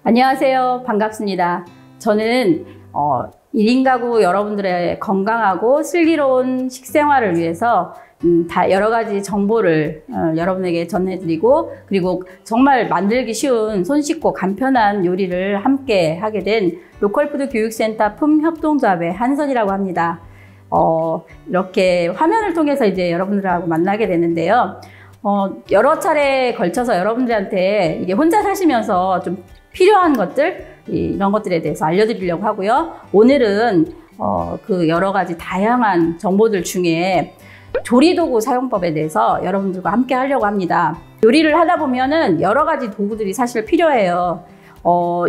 안녕하세요. 반갑습니다. 저는 1인 가구 여러분들의 건강하고 슬기로운 식생활을 위해서 다 여러 가지 정보를 여러분에게 전해드리고, 그리고 정말 만들기 쉬운 손쉽고 간편한 요리를 함께 하게 된 로컬푸드 교육센터 품협동조합의 한선이라고 합니다. 이렇게 화면을 통해서 이제 여러분들하고 만나게 되는데요. 여러 차례에 걸쳐서 여러분들한테 이게 혼자 사시면서 좀 필요한 것들, 이런 것들에 대해서 알려드리려고 하고요. 오늘은 그 여러 가지 다양한 정보들 중에 조리도구 사용법에 대해서 여러분들과 함께 하려고 합니다. 요리를 하다 보면은 여러 가지 도구들이 사실 필요해요.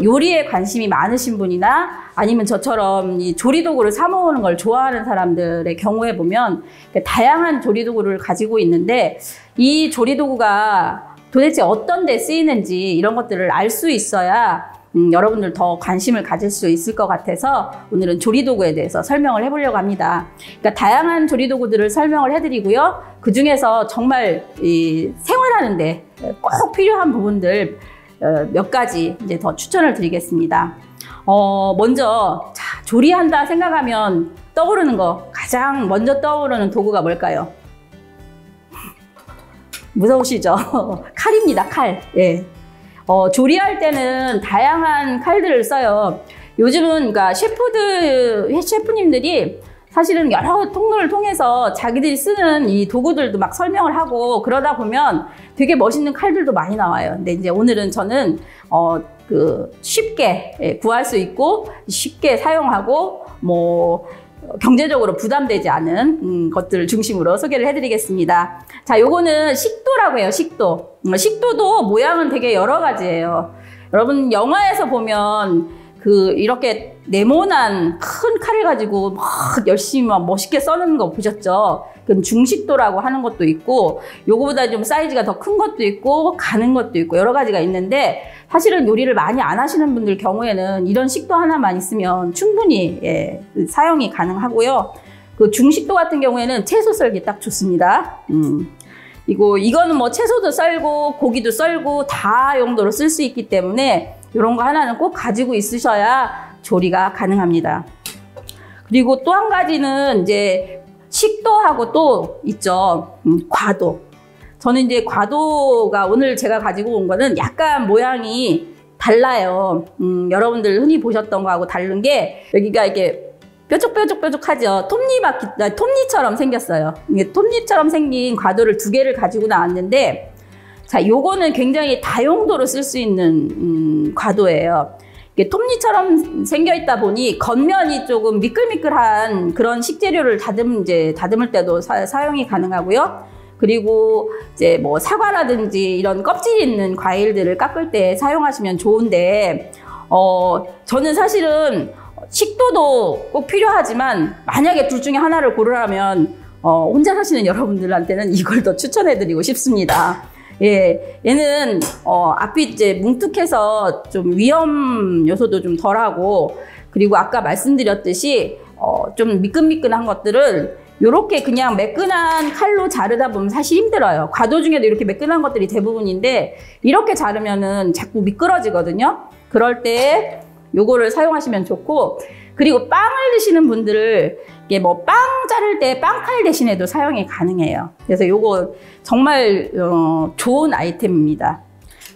요리에 관심이 많으신 분이나 아니면 저처럼 이 조리도구를 사 모으는 걸 좋아하는 사람들의 경우에 보면 다양한 조리도구를 가지고 있는데, 이 조리도구가 도대체 어떤 데 쓰이는지 이런 것들을 알 수 있어야 여러분들 더 관심을 가질 수 있을 것 같아서 오늘은 조리도구에 대해서 설명을 해보려고 합니다. 그러니까 다양한 조리도구들을 설명을 해드리고요. 그 중에서 정말 생활하는데 꼭 필요한 부분들 몇 가지 이제 더 추천을 드리겠습니다. 먼저 조리한다 생각하면 떠오르는 거, 가장 먼저 떠오르는 도구가 뭘까요? 무서우시죠? 칼입니다. 칼. 예. 조리할 때는 다양한 칼들을 써요. 요즘은 그러니까 셰프님들이 사실은 여러 통로를 통해서 자기들이 쓰는 이 도구들도 막 설명을 하고, 그러다 보면 되게 멋있는 칼들도 많이 나와요. 근데 이제 오늘은 저는 쉽게 구할 수 있고 쉽게 사용하고 경제적으로 부담되지 않은 것들을 중심으로 소개를 해드리겠습니다. 자, 요거는 식도라고 해요. 식도. 식도도 모양은 되게 여러 가지예요. 여러분 영화에서 보면 이렇게 네모난 큰 칼을 가지고 막 열심히 막 멋있게 써는 거 보셨죠? 그건 중식도라고 하는 것도 있고, 요거보다 좀 사이즈가 더 큰 것도 있고 가는 것도 있고 여러 가지가 있는데, 사실은 요리를 많이 안 하시는 분들 경우에는 이런 식도 하나만 있으면 충분히 사용이 가능하고요. 그 중식도 같은 경우에는 채소 썰기 딱 좋습니다. 이거는 뭐 채소도 썰고 고기도 썰고 다 용도로 쓸 수 있기 때문에 이런 거 하나는 꼭 가지고 있으셔야 조리가 가능합니다. 그리고 또 한 가지는 이제 식도하고 또 있죠. 과도. 저는 이제 과도가 오늘 제가 가지고 온 거는 약간 모양이 달라요. 여러분들 흔히 보셨던 거하고 다른 게, 여기가 이렇게 뾰족하죠. 톱니처럼 생겼어요. 이게 톱니처럼 생긴 과도를 2개를 가지고 나왔는데, 자, 요거는 굉장히 다용도로 쓸 수 있는 과도예요. 이게 톱니처럼 생겨 있다 보니 겉면이 조금 미끌미끌한 그런 식재료를 다듬을 때도 사용이 가능하고요. 그리고 이제 뭐 사과라든지 이런 껍질 있는 과일들을 깎을 때 사용하시면 좋은데, 저는 사실은 식도도 꼭 필요하지만 만약에 둘 중에 하나를 고르라면 혼자 사시는 여러분들한테는 이걸 더 추천해드리고 싶습니다. 예, 얘는 앞이 이제 뭉툭해서 좀 위험 요소도 좀 덜하고, 그리고 아까 말씀드렸듯이 좀 미끈미끈한 것들은 이렇게 그냥 매끈한 칼로 자르다 보면 사실 힘들어요. 과도 중에도 이렇게 매끈한 것들이 대부분인데, 이렇게 자르면은 자꾸 미끄러지거든요. 그럴 때 요거를 사용하시면 좋고, 그리고 빵을 드시는 분들을 이게 뭐 빵 자를 때 빵칼 대신에도 사용이 가능해요. 그래서 요거 정말 좋은 아이템입니다.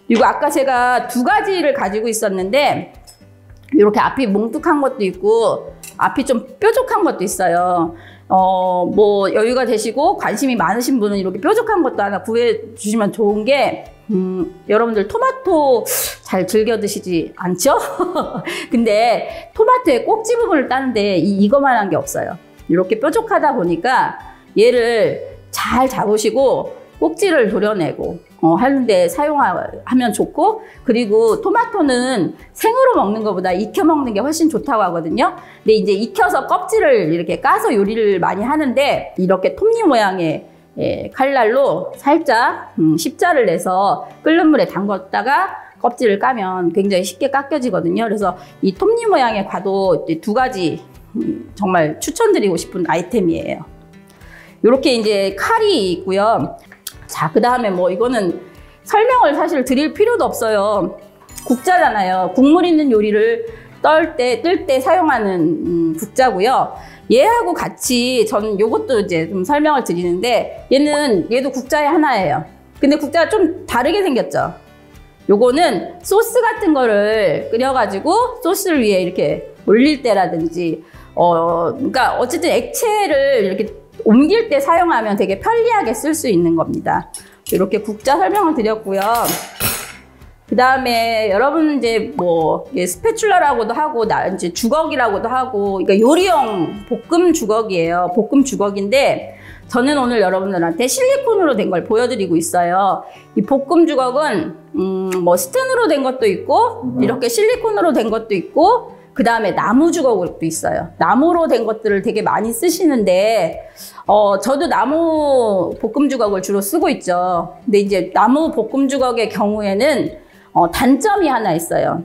그리고 아까 제가 2가지를 가지고 있었는데, 이렇게 앞이 뭉툭한 것도 있고 앞이 좀 뾰족한 것도 있어요. 뭐 여유가 되시고 관심이 많으신 분은 이렇게 뾰족한 것도 하나 구해 주시면 좋은 게, 여러분들 토마토 잘 즐겨 드시지 않죠? 근데 토마토의 꼭지 부분을 따는데 이거만한 게 없어요. 이렇게 뾰족하다 보니까 얘를 잘 잡으시고 꼭지를 도려내고 하는데 사용하면 좋고, 그리고 토마토는 생으로 먹는 것보다 익혀 먹는 게 훨씬 좋다고 하거든요. 근데 이제 익혀서 껍질을 이렇게 까서 요리를 많이 하는데, 이렇게 톱니 모양의 칼날로 살짝 십자를 내서 끓는 물에 담갔다가 껍질을 까면 굉장히 쉽게 깎여지거든요. 그래서 이 톱니 모양의 과도 2가지 정말 추천드리고 싶은 아이템이에요. 이렇게 이제 칼이 있고요. 자, 그 다음에 뭐 이거는 설명을 사실 드릴 필요도 없어요. 국자잖아요. 국물 있는 요리를 뜰 때 사용하는 국자고요. 얘하고 같이 저는 요것도 이제 좀 설명을 드리는데 얘도 국자의 하나예요. 근데 국자가 좀 다르게 생겼죠. 요거는 소스 같은 거를 끓여가지고 소스를 위에 이렇게 올릴 때라든지 그러니까 어쨌든 액체를 이렇게 옮길 때 사용하면 되게 편리하게 쓸 수 있는 겁니다. 이렇게 국자 설명을 드렸고요. 그 다음에 여러분 이제 뭐 스패츌라라고도 하고 이제 주걱이라고도 하고, 그러니까 요리용 볶음 주걱이에요. 볶음 주걱인데 저는 오늘 여러분들한테 실리콘으로 된 걸 보여드리고 있어요. 이 볶음 주걱은 뭐 스텐으로 된 것도 있고 이렇게 실리콘으로 된 것도 있고 그 다음에 나무 주걱도 있어요. 나무로 된 것들을 되게 많이 쓰시는데 저도 나무 볶음 주걱을 주로 쓰고 있죠. 근데 이제 나무 볶음 주걱의 경우에는 단점이 하나 있어요.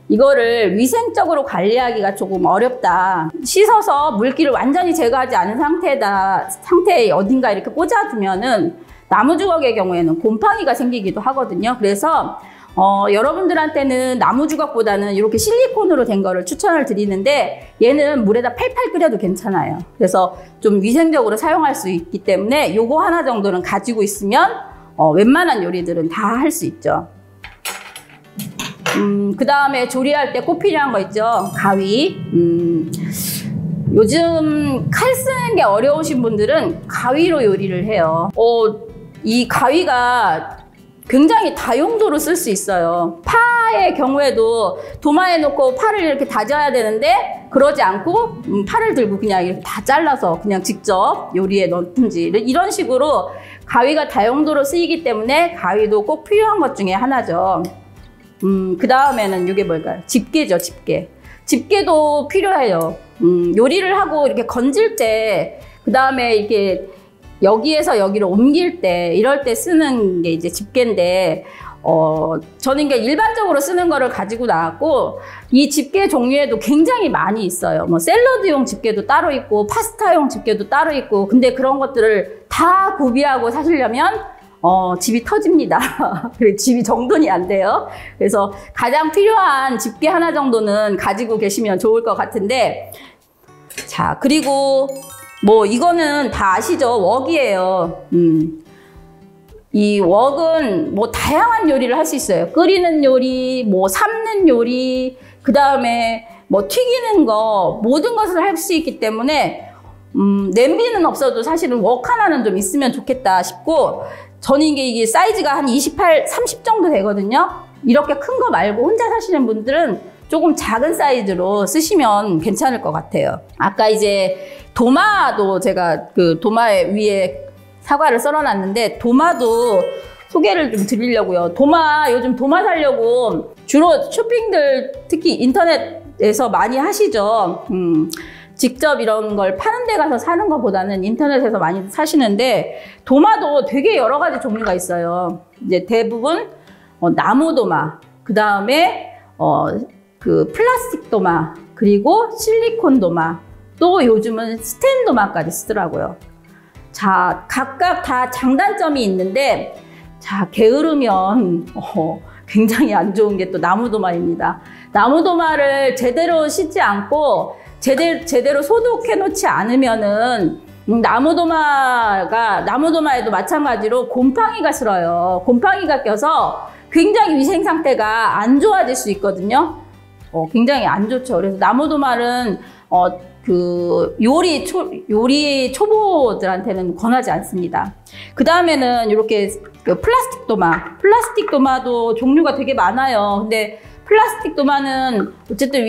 이거를 위생적으로 관리하기가 조금 어렵다. 씻어서 물기를 완전히 제거하지 않은 상태에 어딘가 이렇게 꽂아두면은 나무 주걱의 경우에는 곰팡이가 생기기도 하거든요. 그래서 여러분들한테는 나무 주걱보다는 이렇게 실리콘으로 된 거를 추천을 드리는데 얘는 물에다 팔팔 끓여도 괜찮아요. 그래서 좀 위생적으로 사용할 수 있기 때문에 요거 하나 정도는 가지고 있으면 웬만한 요리들은 다 할 수 있죠. 그 다음에 조리할 때 꼭 필요한 거 있죠. 가위. 요즘 칼 쓰는 게 어려우신 분들은 가위로 요리를 해요. 이 가위가 굉장히 다용도로 쓸 수 있어요. 파의 경우에도 도마에 놓고 파를 이렇게 다져야 되는데 그러지 않고 파를 들고 그냥 이렇게 다 잘라서 그냥 직접 요리에 넣든지 이런 식으로 가위가 다용도로 쓰이기 때문에 가위도 꼭 필요한 것 중에 하나죠. 그 다음에는 이게 뭘까요? 집게죠, 집게. 집게도 필요해요. 요리를 하고 이렇게 건질 때, 그 다음에 이렇게 여기에서 여기로 옮길 때, 이럴 때 쓰는 게 이제 집게인데, 저는 이게 일반적으로 쓰는 거를 가지고 나왔고, 이 집게 종류에도 굉장히 많이 있어요. 뭐 샐러드용 집게도 따로 있고, 파스타용 집게도 따로 있고, 근데 그런 것들을 다 구비하고 사시려면 집이 터집니다. 그리고 집이 정돈이 안 돼요. 그래서 가장 필요한 집게 하나 정도는 가지고 계시면 좋을 것 같은데, 자, 그리고 뭐 이거는 다 아시죠? 웍이에요. 이 웍은 뭐 다양한 요리를 할 수 있어요. 끓이는 요리, 뭐 삶는 요리, 그 다음에 뭐 튀기는 거, 모든 것을 할 수 있기 때문에 냄비는 없어도 사실은 웍 하나는 좀 있으면 좋겠다 싶고, 저는 이게 사이즈가 한 28, 30 정도 되거든요. 이렇게 큰 거 말고 혼자 사시는 분들은 조금 작은 사이즈로 쓰시면 괜찮을 것 같아요. 아까 이제 도마도 제가 그 도마 위에 사과를 썰어놨는데 도마도 소개를 좀 드리려고요. 요즘 도마 사려고 주로 쇼핑들 특히 인터넷에서 많이 하시죠. 직접 이런 걸 파는 데 가서 사는 것보다는 인터넷에서 많이 사시는데 도마도 되게 여러 가지 종류가 있어요. 이제 대부분 나무 도마, 그 다음에 그 플라스틱 도마, 그리고 실리콘 도마, 또 요즘은 스텐 도마까지 쓰더라고요. 자, 각각 다 장단점이 있는데, 자, 게으르면 굉장히 안 좋은 게 또 나무 도마입니다. 나무 도마를 제대로 씻지 않고 제대로 소독해 놓지 않으면은 나무 도마에도 마찬가지로 곰팡이가 슬어요. 곰팡이가 껴서 굉장히 위생 상태가 안 좋아질 수 있거든요. 굉장히 안 좋죠. 그래서 나무 도마는 그 요리 초보들한테는 권하지 않습니다. 그 다음에는 이렇게 그 플라스틱 도마도 종류가 되게 많아요. 근데 플라스틱 도마는 어쨌든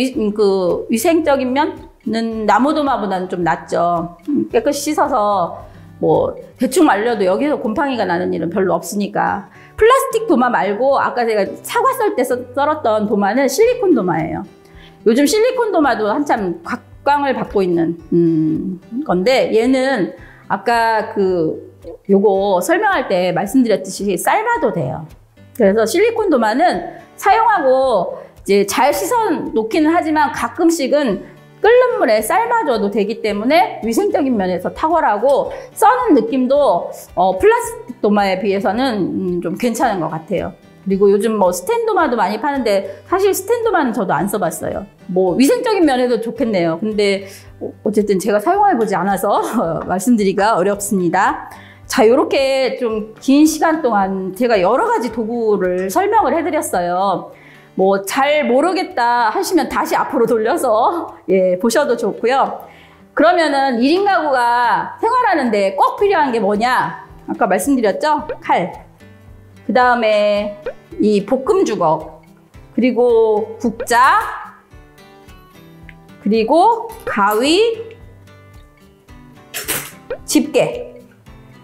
위생적인 면은 나무 도마보다는 좀 낫죠. 깨끗이 씻어서 뭐 대충 말려도 여기서 곰팡이가 나는 일은 별로 없으니까. 플라스틱 도마 말고 아까 제가 사과 썰 때 썰었던 도마는 실리콘 도마예요. 요즘 실리콘 도마도 한참 각광을 받고 있는 건데, 얘는 아까 요거 설명할 때 말씀드렸듯이 삶아도 돼요. 그래서 실리콘 도마는 사용하고 이제 잘 씻어 놓기는 하지만 가끔씩은 끓는 물에 삶아줘도 되기 때문에 위생적인 면에서 탁월하고 써는 느낌도 플라스틱 도마에 비해서는 좀 괜찮은 것 같아요. 그리고 요즘 뭐 스탠도마도 많이 파는데 사실 스탠도마는 저도 안 써봤어요. 뭐 위생적인 면에도 좋겠네요. 근데 어쨌든 제가 사용해보지 않아서 말씀드리기가 어렵습니다. 자, 이렇게 좀 긴 시간 동안 제가 여러 가지 도구를 설명을 해드렸어요. 뭐 잘 모르겠다 하시면 다시 앞으로 돌려서 보셔도 좋고요. 그러면은 1인 가구가 생활하는데 꼭 필요한 게 뭐냐? 아까 말씀드렸죠? 칼. 그 다음에 이 볶음 주걱, 그리고 국자, 그리고 가위, 집게.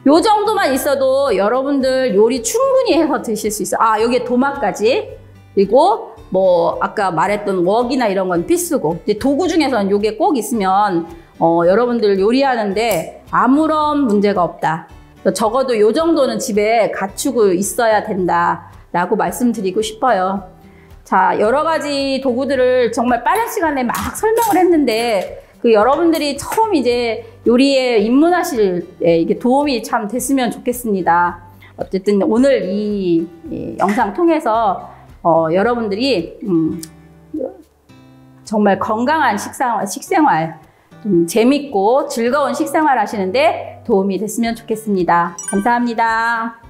요 정도만 있어도 여러분들 요리 충분히 해서 드실 수 있어요. 아, 여기에 도마까지. 그리고 뭐 아까 말했던 웍이나 이런 건 필수고, 이제 도구 중에서는 요게 꼭 있으면 여러분들 요리하는데 아무런 문제가 없다. 적어도 요 정도는 집에 갖추고 있어야 된다라고 말씀드리고 싶어요. 자, 여러 가지 도구들을 정말 빠른 시간에 막 설명을 했는데 그 여러분들이 처음 이제 요리에 입문하실 이게 도움이 참 됐으면 좋겠습니다. 어쨌든 오늘 이 영상 통해서 여러분들이 정말 건강한 식생활, 좀 재밌고 즐거운 식생활 하시는데 도움이 됐으면 좋겠습니다. 감사합니다.